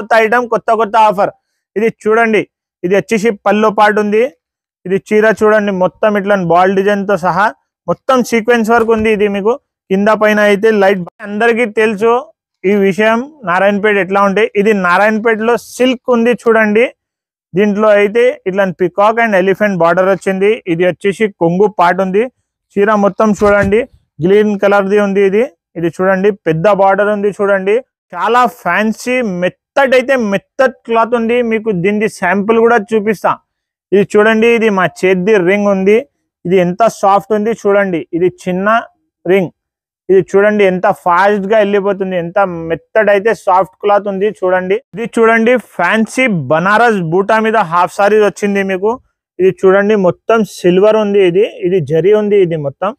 కొత్త ఐటమ్ కొత్త ఆఫర్ ఇది చూడండి ఇది వచ్చేసి పల్లో పార్ట్ ఉంది ఇది చీర చూడండి మొత్తం ఇట్లా బాల్ డిజైన్ తో సహా మొత్తం సీక్వెన్స్ వర్క్ ఉంది ఇది మీకు కింద పైన అయితే లైట్ అందరికీ తెలుసు ఈ విషయం నారాయణపేట ఎట్లా ఉంటే ఇది నారాయణపేటలో సిల్క్ ఉంది చూడండి దీంట్లో అయితే ఇట్లా పికాక్ అండ్ ఎలిఫెంట్ బార్డర్ వచ్చింది ఇది వచ్చేసి కొంగు పార్ట్ ఉంది చీర మొత్తం చూడండి గ్రీన్ కలర్ ది ఉంది ఇది చూడండి పెద్ద బార్డర్ ఉంది చూడండి చాలా ఫ్యాన్సీ మెత్తడ్ క్లాత్ ఉంది మీకు దీని శాంపుల్ కూడా చూపిస్తా ఇది చూడండి ఇది మా చేతి రింగ్ ఉంది ఇది ఎంత సాఫ్ట్ ఉంది చూడండి ఇది చిన్న రింగ్ ఇది చూడండి ఎంత ఫాస్ట్ గా వెళ్ళిపోతుంది ఎంత మెత్తడైతే సాఫ్ట్ క్లాత్ ఉంది చూడండి ఇది చూడండి ఫ్యాన్సీ బనారస్ బూటా మీద హాఫ్ సారీస్ వచ్చింది మీకు ఇది చూడండి మొత్తం సిల్వర్ ఉంది ఇది జరీ ఉంది ఇది మొత్తం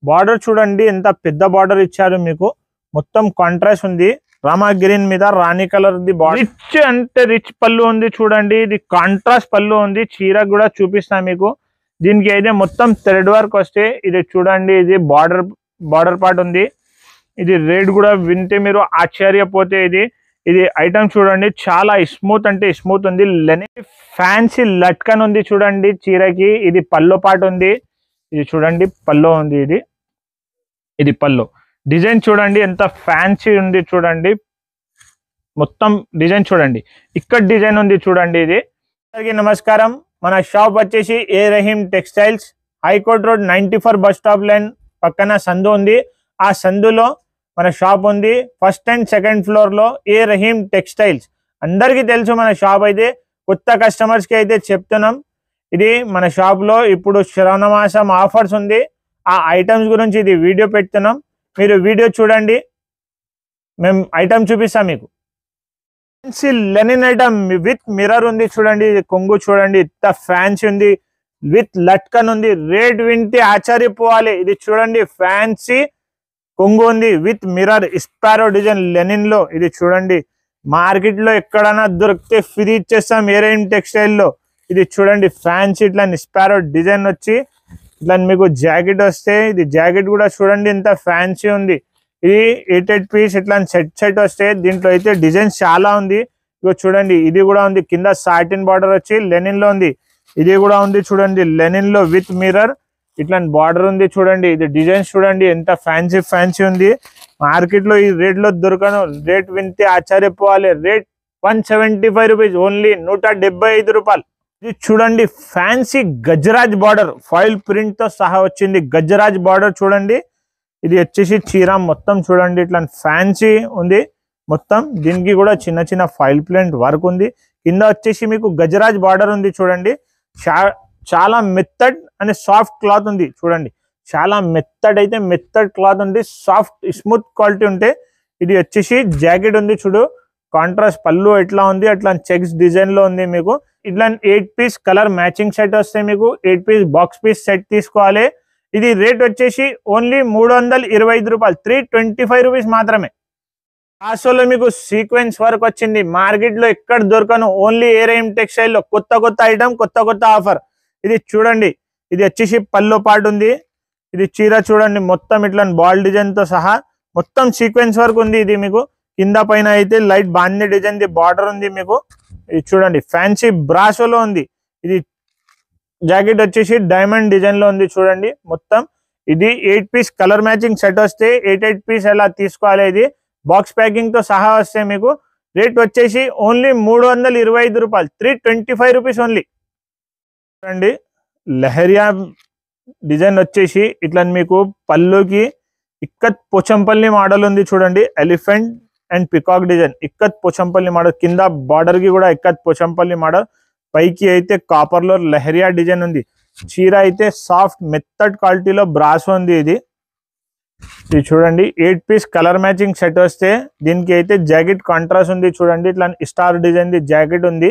బార్డర్ చూడండి ఎంత పెద్ద బార్డర్ ఇచ్చారు మీకు మొత్తం కాంట్రాస్ట్ ఉంది రామా గ్రీన్ మీద రాణి కలర్ ది బార్డర్ రిచ్ అంటే రిచ్ పళ్ళు ఉంది చూడండి ఇది కాంట్రాస్ట్ పళ్ళు ఉంది చీర కూడా చూపిస్తా మీకు దీనికి అయితే మొత్తం థ్రెడ్ వర్క్ వస్తే ఇది చూడండి ఇది బార్డర్ పార్ట్ ఉంది ఇది రేట్ కూడా వింటే మీరు ఆశ్చర్యపోతే ఇది ఐటమ్ చూడండి చాలా స్మూత్ అంటే స్మూత్ ఉంది ఫ్యాన్సీ లట్కన్ ఉంది చూడండి చీరకి ఇది పల్లో పార్ట్ ఉంది ఇది చూడండి పల్లో ఉంది ఇది పల్లో డిజైన్ చూడండి ఎంత ఫ్యాన్సీ ఉంది చూడండి మొత్తం డిజైన్ చూడండి ఇక్కడ డిజైన్ ఉంది చూడండి ఇది అందరికీ నమస్కారం మన షాప్ వచ్చేసి A Rahim textiles high court road 94 bus stop line పక్కన సందు ఉంది ఆ సందులో మన షాప్ ఉంది ఫస్ట్ అండ్ సెకండ్ ఫ్లోర్ లో ఏ రహీం టెక్స్టైల్స్ అందరికీ తెలుసు మన షాప్ అయితే కొత్త కస్టమర్స్ కి అయితే చెప్తున్నాం ఇది మన షాప్ లో ఇప్పుడు శ్రావణ మాసం ఆఫర్స్ ఉంది ఆ ఐటమ్స్ గురించి ఇది వీడియో పెడుతున్నాం మీరు వీడియో చూడండి మేము ఐటమ్ చూపిస్తాం మీకు లెనిన్ ఐటమ్ విత్ మిర్రర్ ఉంది చూడండి కొంగు చూడండి ఇంత ఫ్యాన్సీ ఉంది విత్ లట్కన్ ఉంది రేట్ వింటే ఆశ్చర్యపోవాలి ఇది చూడండి ఫ్యాన్సీ కొంగు ఉంది with mirror sparrow design linen లో ఇది చూడండి మార్కెట్ లో ఎక్కడైనా దొరికితే ఫ్రీ ఇచ్చేస్తాం ఏ రహీం టెక్స్టైల్ లో ఇది చూడండి ఫ్యాన్సీ ఇట్లా స్పారో డిజైన్ వచ్చి ఇట్లా మీకు జాకెట్ వస్తే ఇది జాకెట్ కూడా చూడండి ఎంత ఫ్యాన్సీ ఉంది ఇది 8 పీస్ ఇట్లా సెట్ వస్తే దీంట్లో అయితే డిజైన్స్ చాలా ఉంది ఇగో చూడండి ఇది కూడా ఉంది కింద సాటిన్ బార్డర్ వచ్చి లెనిన్ లో ఉంది ఇది కూడా ఉంది చూడండి లెనిన్ లో విత్ మిర్రర్ ఇట్లా బార్డర్ ఉంది చూడండి ఇది డిజైన్స్ చూడండి ఎంత ఫ్యాన్సీ ఉంది మార్కెట్ లో ఈ రేట్ లో దొరకను రేట్ వింటే ఆశ్చర్యపోవాలి రేట్ 175 రూపీస్ ఓన్లీ 175 రూపాయలు ఇది చూడండి fancy Gajraj border foil print తో సహా వచ్చింది గజరాజ్ బార్డర్ చూడండి ఇది వచ్చేసి చీర మొత్తం చూడండి ఇట్లా ఫ్యాన్సీ ఉంది మొత్తం దీనికి కూడా చిన్న ఫాయిల్ ప్రింట్ వర్క్ ఉంది కింద వచ్చేసి మీకు గజరాజ్ బార్డర్ ఉంది చూడండి చాలా మెత్తడ్ అండ్ సాఫ్ట్ క్లాత్ ఉంది చూడండి చాలా మెత్తడ్ క్లాత్ ఉంది సాఫ్ట్ స్మూత్ క్వాలిటీ ఉంటే ఇది వచ్చేసి జాకెట్ ఉంది చూడు కాంట్రాస్ట్ పళ్ళు ఎట్లా ఉంది అట్లా చెక్స్ డిజైన్ లో ఉంది మీకు ఇట్లా 8 పీస్ కలర్ మ్యాచింగ్ సెట్ వస్తే మీకు 8 పీస్ బాక్స్ పీస్ సెట్ తీసుకోవాలి ఇది రేట్ వచ్చేసి ఓన్లీ 325 రూపాయలు 325 రూపీస్ మాత్రమే ఆసోలో మీకు సీక్వెన్స్ వర్క్ వచ్చింది మార్కెట్ లో ఎక్కడ దొరకను ఓన్లీ ఏ రహీం టెక్స్టైల్ లో కొత్త ఐటమ్ కొత్త ఆఫర్ ఇది చూడండి ఇది వచ్చేసి పల్లో పార్ట్ ఉంది ఇది చీర చూడండి మొత్తం ఇట్లా బాల్ డిజైన్ తో సహా మొత్తం సీక్వెన్స్ వర్క్ ఉంది ఇది మీకు కింద పైన అయితే లైట్ బాందీ డిజైన్ ది బార్డర్ ఉంది మీకు ఇది చూడండి ఫ్యాన్సీ బ్రాసోలో ఉంది ఇది జాకెట్ వచ్చేసి డైమండ్ డిజైన్ లో ఉంది చూడండి మొత్తం ఇది 8 పీస్ కలర్ మ్యాచింగ్ సెట్ వస్తే 8 పీస్ ఎలా తీసుకోవాలి ఇది బాక్స్ ప్యాకింగ్ తో సహా వస్తే మీకు రేట్ వచ్చేసి ఓన్లీ 325 రూపాయలు 325 రూపీస్ ఓన్లీ చూడండి లహరియా డిజైన్ వచ్చేసి ఇట్లా మీకు పల్లుకి ఇక్కత్ పోచంపల్లి మోడల్ ఉంది చూడండి elephant and peacock design ikat Pochampally model కింద బార్డర్ కి కూడా ఇక్కత్ పోచంపల్లి మోడల్ పైకి అయితే కాపర్ లో లహరియా డిజైన్ ఉంది చీర అయితే సాఫ్ట్ మెత్తడ్ క్వాలిటీలో బ్రాస్ ఉంది ఇది చూడండి 8 పీస్ కలర్ మ్యాచింగ్ సెట్ వస్తే దీనికి అయితే జాకెట్ కాంట్రాస్ట్ ఉంది చూడండి ఇట్లా స్టార్ డిజైన్ ది జాకెట్ ఉంది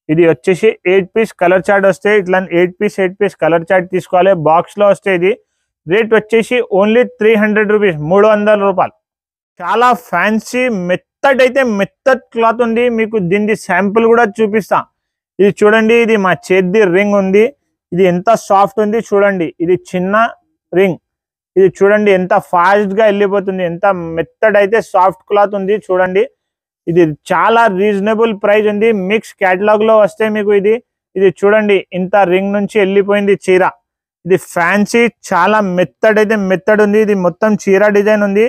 ఇది వచ్చేసి 8 పీస్ కలర్ చార్ట్ వస్తే ఇట్లా 8 పీస్ కలర్ చార్ట్ తీసుకోవాలి బాక్స్ లో వస్తే ఇది రేట్ వచ్చేసి ఓన్లీ 300 రూపీస్ 300 రూపాయలు చాలా ఫ్యాన్సీ మెత్తడ్ క్లాత్ ఉంది మీకు దీని శాంపుల్ కూడా చూపిస్తా ఇది చూడండి ఇది మా చేతి రింగ్ ఉంది ఇది ఎంత సాఫ్ట్ ఉంది చూడండి ఇది చిన్న రింగ్ ఇది చూడండి ఎంత ఫాస్ట్ గా వెళ్ళిపోతుంది ఎంత మెత్తడ్ అయితే సాఫ్ట్ క్లాత్ ఉంది చూడండి ఇది చాలా రీజనబుల్ ప్రైస్ ఉంది. మిక్స్ కేటలాగ్ లో వస్తే మీకు ఇది చూడండి ఇంత రింగ్ నుంచి వెళ్ళిపోయింది చీర. ఇది ఫ్యాన్సీ చాలా మెత్తడ్ అయితే మెత్తడ్ ఉంది. ఇది మొత్తం చీర డిజైన్ ఉంది.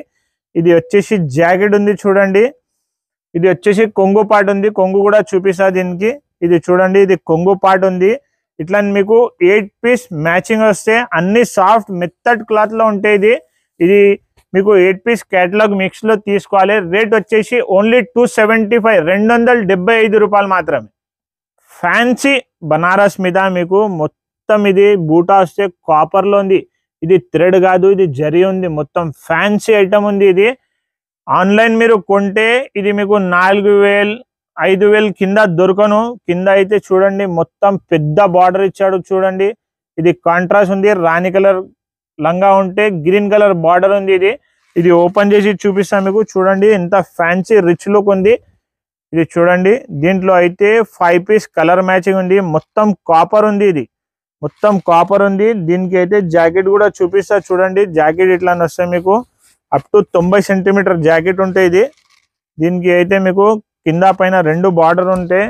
ఇది వచ్చేసి జాకెట్ ఉంది చూడండి. ఇది వచ్చేసి కొంగు పార్ట్ ఉంది. కొంగు కూడా చూపిస్తా దీనికి. ఇది చూడండి ఇది కొంగు పార్ట్ ఉంది. ఇట్లా మీకు 8 పీస్ మ్యాచింగ్ వస్తే అన్ని సాఫ్ట్ మెత్తడ్ క్లాత్ లో ఉంటాయి. ఇది మీకు 8 పీస్ కేటలాగ్ మిక్స్ లో తీసుకోవాలి. రేట్ వచ్చేసి ఓన్లీ 275 275 రూపాయలు మాత్రమే. ఫ్యాన్సీ బనారస్ మీద మీకు మొత్తం ఇది బూటా వస్తే కాపర్ లో ఉంది. ఇది థ్రెడ్ కాదు, ఇది జరీ ఉంది. మొత్తం ఫ్యాన్సీ ఐటమ్ ఉంది. ఇది ఆన్లైన్ మీరు కొంటే ఇది మీకు 4000 5000 కింద దొరకను. కింద అయితే చూడండి మొత్తం పెద్ద బార్డర్ ఇచ్చాడు చూడండి. ఇది కాంట్రాస్ట్ ఉంది. రాణి కలర్ లంగా ఉంటే గ్రీన్ కలర్ బార్డర్ ఉంది. ఇది ఓపెన్ చేసి చూపిస్తాను మీకు. చూడండి ఎంత ఫ్యాన్సీ రిచ్ లుక్ ఉంది. ఇది చూడండి దీంట్లో అయితే 5 పీస్ కలర్ మ్యాచింగ్ ఉంది. మొత్తం కాపర్ ఉంది. ఇది మొత్తం కాపర్ ఉంది. దీనికి అయితే జాకెట్ కూడా చూపిస్తా చూడండి. జాకెట్ ఇట్లా వస్తాయి మీకు అప్ టు 90 సెంటీమీటర్ జాకెట్ ఉంటాయి. దీనికి అయితే మీకు కింద పైన 2 బార్డర్ ఉంటే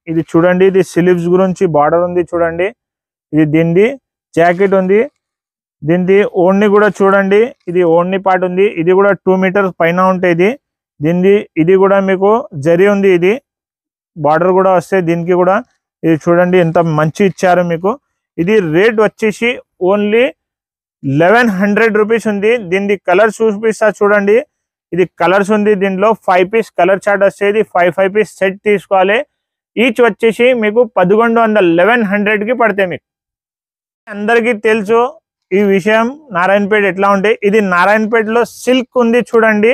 ఇది చూడండి. ఇది స్లీవ్స్ గురించి బార్డర్ ఉంది చూడండి. ఇది దీనిది జాకెట్ ఉంది. దీనిది ఓణి కూడా చూడండి. ఇది ఓణి పార్ట్ ఉంది. ఇది కూడా 2 మీటర్స్ పైన ఉంటాయి. ఇది కూడా మీకు జరీ ఉంది. ఇది బార్డర్ కూడా వస్తాయి దీనికి కూడా. ఇది చూడండి ఎంత మంచి ఇచ్చారు మీకు. ఇది రేట్ వచ్చేసి ఓన్లీ 1100 రూపీస్ ఉంది. దీని కలర్ చూపిస్తా చూడండి. ఇది కలర్స్ ఉంది. దీంట్లో 5 పీస్ కలర్ చార్ట్ వస్తుంది. 5 పీస్ సెట్ తీసుకోవాలి. ఈచ్ వచ్చేసి మీకు 1100 1100 కి పడతాయి మీకు. అందరికీ తెలుసు ఈ విషయం నారాయణపేట ఎట్లా ఉంటాయి. ఇది నారాయణపేటలో సిల్క్ ఉంది చూడండి.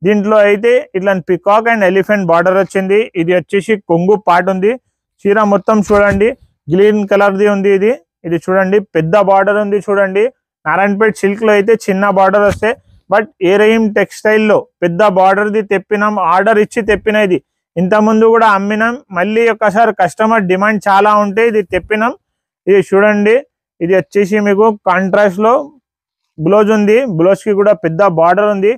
దీంట్లో అయితే ఇట్లా పికాక్ అండ్ ఎలిఫెంట్ బార్డర్ వచ్చింది. ఇది వచ్చేసి కొంగు పార్ట్ ఉంది. చీర మొత్తం చూడండి గ్రీన్ కలర్ది ఉంది. ఇది చూడండి పెద్ద బార్డర్ ఉంది చూడండి. నారాయణపేట సిల్క్ లో అయితే చిన్న బార్డర్ వస్తే, బట్ ఏరహిం టెక్స్టైల్లో పెద్ద బార్డర్ది తెప్పినాం. ఆర్డర్ ఇచ్చి తెప్పినది. ఇంత ముందు కూడా అమ్మినాం. మళ్ళీ ఒకసారి కస్టమర్ డిమాండ్ చాలా ఉంటే ఇది తెప్పినాం. ఇది చూడండి ఇది వచ్చేసి మీకు కాంట్రాస్ట్ లో బ్లౌజ్ ఉంది. బ్లౌజ్ కి కూడా పెద్ద బార్డర్ ఉంది.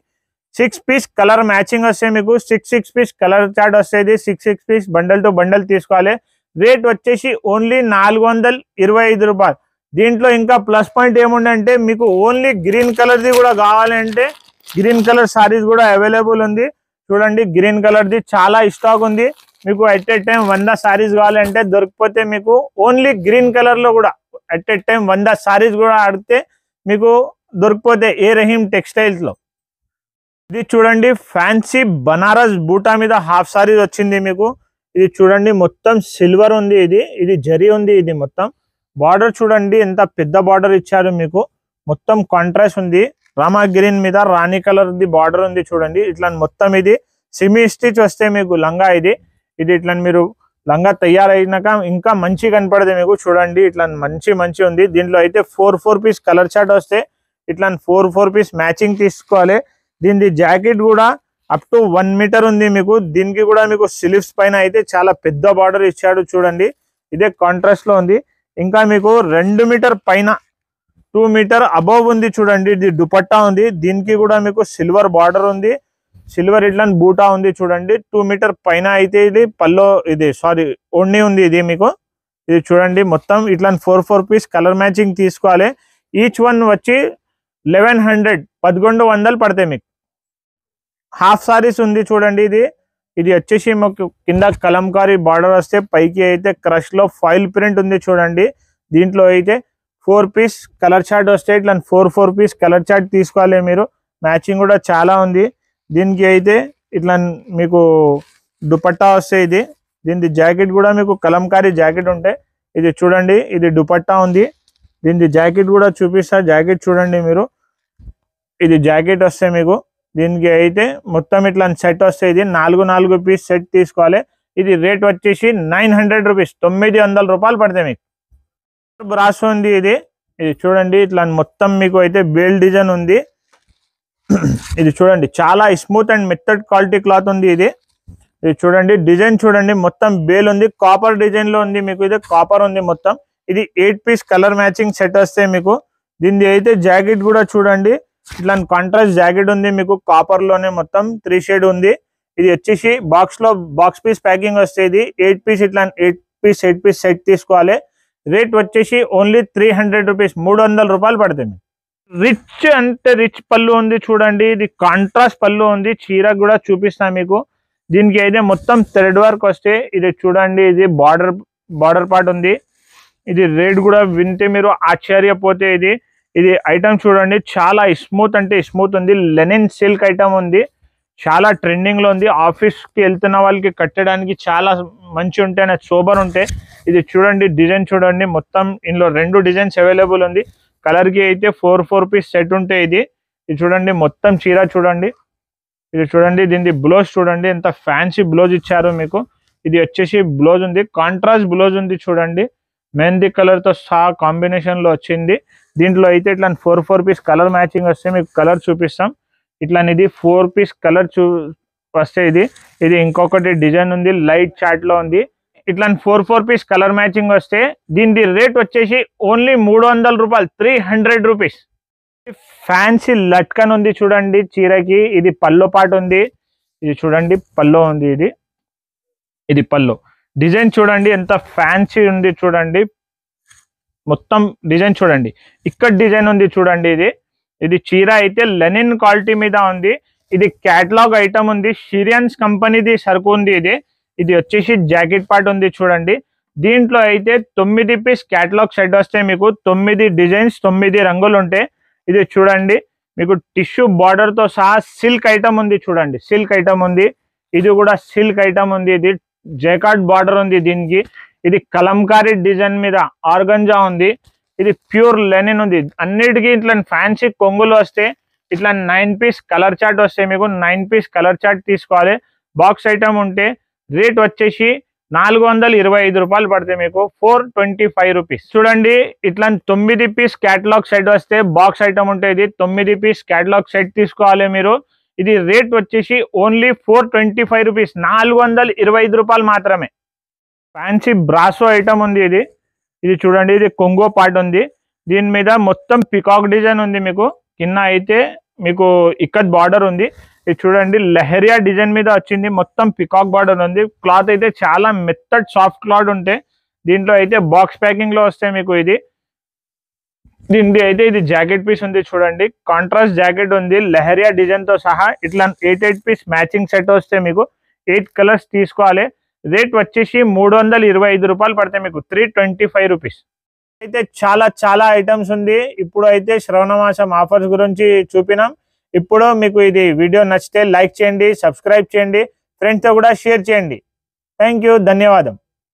6 పీస్ కలర్ మ్యాచింగ్ వస్తే మీకు 6 పీస్ కలర్ చార్ట్ వస్తుంది. 6 పీస్ బండల్ టు బండల్ తీసుకోవాలి. రేట్ వచ్చేసి ఓన్లీ 425 రూపాయలు. దీంట్లో ఇంకా ప్లస్ పాయింట్ ఏముందంటే మీకు ఓన్లీ గ్రీన్ కలర్ది కూడా కావాలంటే గ్రీన్ కలర్ సారీస్ కూడా అవైలబుల్ ఉంది చూడండి. గ్రీన్ కలర్ది చాలా స్టాక్ ఉంది మీకు. అట్ ఏ టైం 100 సారీస్ కావాలంటే దొరికిపోతే మీకు ఓన్లీ గ్రీన్ కలర్ లో కూడా అట్ ఏ టైం 100 సారీస్ కూడా ఆడితే మీకు దొరికిపోతే ఏ రహీం టెక్స్టైల్స్ లో. ఇది చూడండి ఫ్యాన్సీ బనారస్ బూటా మీద హాఫ్ సారీస్ వచ్చింది మీకు. ఇది చూడండి మొత్తం సిల్వర్ ఉంది. ఇది జరీ ఉంది. ఇది మొత్తం బార్డర్ చూడండి ఎంత పెద్ద బార్డర్ ఇచ్చారు మీకు. మొత్తం కాంట్రాస్ట్ ఉంది. రామా గ్రీన్ మీద రాణి కలర్ ది బార్డర్ ఉంది చూడండి. ఇట్లా మొత్తం ఇది సెమీ స్టిచ్ వస్తే మీకు లంగా. ఇది ఇట్లా మీరు లంగా తయారైనాక ఇంకా మంచి కనపడదు మీకు. చూడండి ఇట్లా మంచి ఉంది. దీంట్లో అయితే 4 పీస్ కలర్ చార్ట్ వస్తే ఇట్లా 4 పీస్ మ్యాచింగ్ తీసుకోవాలి. దీని జాకెట్ కూడా అప్ టు 1 మీటర్ ఉంది మీకు. దీనికి కూడా మీకు స్లీవ్స్ పైన అయితే చాలా పెద్ద బార్డర్ ఇచ్చాడు చూడండి. ఇదే కాంట్రాస్ట్ లో ఉంది. ఇంకా మీకు 2 మీటర్ పైన 2 మీటర్ అబవ్ ఉంది చూడండి. ఇది దుపట్టా ఉంది. దీనికి కూడా మీకు సిల్వర్ బార్డర్ ఉంది. సిల్వర్ ఇట్లా బూటా ఉంది చూడండి. 2 మీటర్ పైన అయితే ఇది పల్లో ఓణి ఉంది. ఇది మీకు ఇది చూడండి మొత్తం ఇట్లా 4 పీస్ కలర్ మ్యాచింగ్ తీసుకోవాలి. ఈచ్ వన్ వచ్చి 1100 పడతాయి మీకు. హాఫ్ సారీస్ ఉంది చూడండి. ఇది వచ్చేసి మాకు కింద కలంకారీ బార్డర్ వస్తే పైకి అయితే క్రష్ లో ఫాయిల్ ప్రింట్ ఉంది చూడండి. దీంట్లో అయితే 4 పీస్ కలర్ చార్ట్ వస్తే ఇట్లా 4 పీస్ కలర్ చార్ట్ తీసుకోవాలి మీరు. మ్యాచింగ్ కూడా చాలా ఉంది. దీనికి అయితే ఇట్లా మీకు దుపట్టా వస్తే దీని జాకెట్ కూడా మీకు కలంకారీ జాకెట్ ఉంటాయి. ఇది చూడండి ఇది దుపట్టా ఉంది. దీని జాకెట్ కూడా చూపిస్తా. జాకెట్ చూడండి మీరు. ఇది జాకెట్ వస్తే మీకు దీనికి అయితే మొత్తం ఇట్లా సెట్ వస్తే ఇది 4 పీస్ సెట్ తీసుకోవాలి. ఇది రేట్ వచ్చేసి 900 రూపీస్ 900 రూపాయలు పడతాయి మీకు. బ్రాస్ ఉంది. ఇది చూడండి ఇట్లా మొత్తం మీకు అయితే బేల్ డిజైన్ ఉంది. ఇది చూడండి చాలా స్మూత్ అండ్ మెత్తడ్ క్వాలిటీ క్లాత్ ఉంది. ఇది చూడండి డిజైన్ చూడండి మొత్తం బేల్ ఉంది. కాపర్ డిజైన్ లో ఉంది మీకు. ఇది కాపర్ ఉంది మొత్తం. ఇది 8 పీస్ కలర్ మ్యాచింగ్ సెట్ వస్తే మీకు. దీని అయితే జాకెట్ కూడా చూడండి ఇట్లా కాంట్రాస్ట్ జాకెట్ ఉంది మీకు. కాపర్ లోనే మొత్తం 3 షేడ్ ఉంది. ఇది వచ్చేసి బాక్స్ పీస్ ప్యాకింగ్ వస్తుంది. 8 పీస్ ఇట్లా 8 పీస్ సెట్ తీసుకోవాలి. రేట్ వచ్చేసి ఓన్లీ 300 రూపీస్, 300 రూపాయలు పడుతుంది. రిచ్ అంటే రిచ్ పళ్ళు ఉంది చూడండి. ఇది కాంట్రాస్ట్ పళ్ళు ఉంది. చీర కూడా చూపిస్తాను మీకు. దీనికి అయితే మొత్తం థ్రెడ్ వర్క్ వస్తే ఇది చూడండి. ఇది బార్డర్ పార్ట్ ఉంది. ఇది రేట్ కూడా వింటే మీరు ఆశ్చర్యపోతే ఇది ఐటమ్ చూడండి. చాలా స్మూత్ అంటే స్మూత్ ఉంది. లెనిన్ సిల్క్ ఐటమ్ ఉంది. చాలా ట్రెండింగ్ లో ఉంది. ఆఫీస్ కి వెళ్తున్న వాళ్ళకి కట్టడానికి చాలా మంచి ఉంటాయి, సూపర్ ఉంటాయి. ఇది చూడండి, డిజైన్ చూడండి. మొత్తం ఇందులో 2 డిజైన్స్ అవైలబుల్ ఉంది. కలర్ కి అయితే 4 పీస్ సెట్ ఉంటాయి. ఇది చూడండి, మొత్తం చీర చూడండి. ఇది చూడండి, దీని బ్లౌజ్ చూడండి, ఎంత ఫ్యాన్సీ బ్లౌజ్ ఇచ్చారు మీకు. ఇది వచ్చేసి బ్లౌజ్ ఉంది, కాంట్రాస్ట్ బ్లౌజ్ ఉంది చూడండి. మెహందీ కలర్ తో సహా కాంబినేషన్ లో వచ్చింది. దీంట్లో అయితే ఇట్లా 4 పీస్ కలర్ మ్యాచింగ్ వస్తే మీకు కలర్ చూపిస్తాం. ఇట్లా ఇది 4 పీస్ కలర్ వస్తే ఇది ఇంకొకటి డిజైన్ ఉంది, లైట్ చాట్ లో ఉంది. ఇట్లా 4 పీస్ కలర్ మ్యాచింగ్ వస్తే దీని రేట్ వచ్చేసి ఓన్లీ 300 రూపాయలు, 300 రూపీస్. ఫ్యాన్సీ లట్కన్ ఉంది చూడండి చీరకి. ఇది పల్లో పాటు ఉంది. ఇది చూడండి, పల్లో ఉంది. ఇది పల్లో డిజైన్ చూడండి, ఎంత ఫ్యాన్సీ ఉంది చూడండి. మొత్తం డిజైన్ చూడండి, ఇక్కడ డిజైన్ ఉంది చూడండి. ఇది చీర అయితే లెనిన్ క్వాలిటీ మీద ఉంది. ఇది క్యాటలాగ్ ఐటమ్ ఉంది. షిరియన్స్ కంపెనీది సరుకు ఉంది. ఇది వచ్చేసి జాకెట్ పార్ట్ ఉంది చూడండి. దీంట్లో అయితే 9 పీస్ క్యాటలాగ్ సెట్ వస్తే మీకు 9 డిజైన్స్ 9 రంగులు ఉంటాయి. ఇది చూడండి, మీకు టిష్యూ బార్డర్ తో సహా సిల్క్ ఐటమ్ ఉంది చూడండి. సిల్క్ ఐటమ్ ఉంది. ఇది కూడా సిల్క్ ఐటమ్ ఉంది. ఇది జైకార్డ్ బార్డర్ ఉంది దీనికి. ఇది కలంకారీ డిజైన్ మీద ఆర్గంజా ఉంది. ఇది ప్యూర్ లెనిన్ ఉంది. అన్నిటికీ ఇట్లా ఫ్యాన్సీ కొంగులు వస్తే ఇట్లా 9 పీస్ కలర్ చార్ట్ వస్తే మీకు 9 పీస్ కలర్ చార్ట్ తీసుకోవాలి. బాక్స్ ఐటమ్ ఉంటే రేట్ వచ్చేసి 425 రూపాయలు పడతాయి మీకు, 425 రూపీస్. చూడండి, ఇట్లా 9 పీస్ క్యాటలాగ్ సెట్ వస్తే బాక్స్ ఐటమ్ ఉంటే ఇది 9 పీస్ క్యాటలాగ్ సెట్ తీసుకోవాలి మీరు. ఇది రేట్ వచ్చేసి ఓన్లీ 425 రూపీస్, 425 రూపాయలు మాత్రమే. ఫ్యాన్సీ బ్రాసో ఐటమ్ ఉంది. ఇది చూడండి, ఇది కొంగో పార్ట్ ఉంది. దీని మీద మొత్తం పికాక్ డిజైన్ ఉంది మీకు. కింద అయితే మీకు ఇక్కత్ బార్డర్ ఉంది. ఇది చూడండి, లెహరియా డిజైన్ మీద వచ్చింది. మొత్తం పికాక్ బార్డర్ ఉంది. క్లాత్ అయితే చాలా మెత్తడ్ సాఫ్ట్ క్లాత్ ఉంటాయి. దీంట్లో అయితే బాక్స్ ప్యాకింగ్ లో వస్తాయి మీకు. దీనికి అయితే ఇది జాకెట్ పీస్ ఉంది చూడండి. కాంట్రాస్ట్ జాకెట్ ఉంది లెహరియా డిజైన్ తో సహా. ఇట్లా 8 పీస్ మ్యాచింగ్ సెట్ వస్తే మీకు 8 కలర్స్ తీసుకోవాలి. రేట్ వచ్చేసి 325 రూపాయలు పడతాయి మీకు, 325 రూపీస్. అయితే చాలా ఐటమ్స్ ఉంది. ఇప్పుడు అయితే శ్రవణ మాసం ఆఫర్స్ గురించి చూపినాం. ఇప్పుడు మీకు ఇది వీడియో నచ్చితే లైక్ చేయండి, సబ్స్క్రైబ్ చేయండి, ఫ్రెండ్స్ తో కూడా షేర్ చేయండి. థ్యాంక్ యూ, ధన్యవాదం.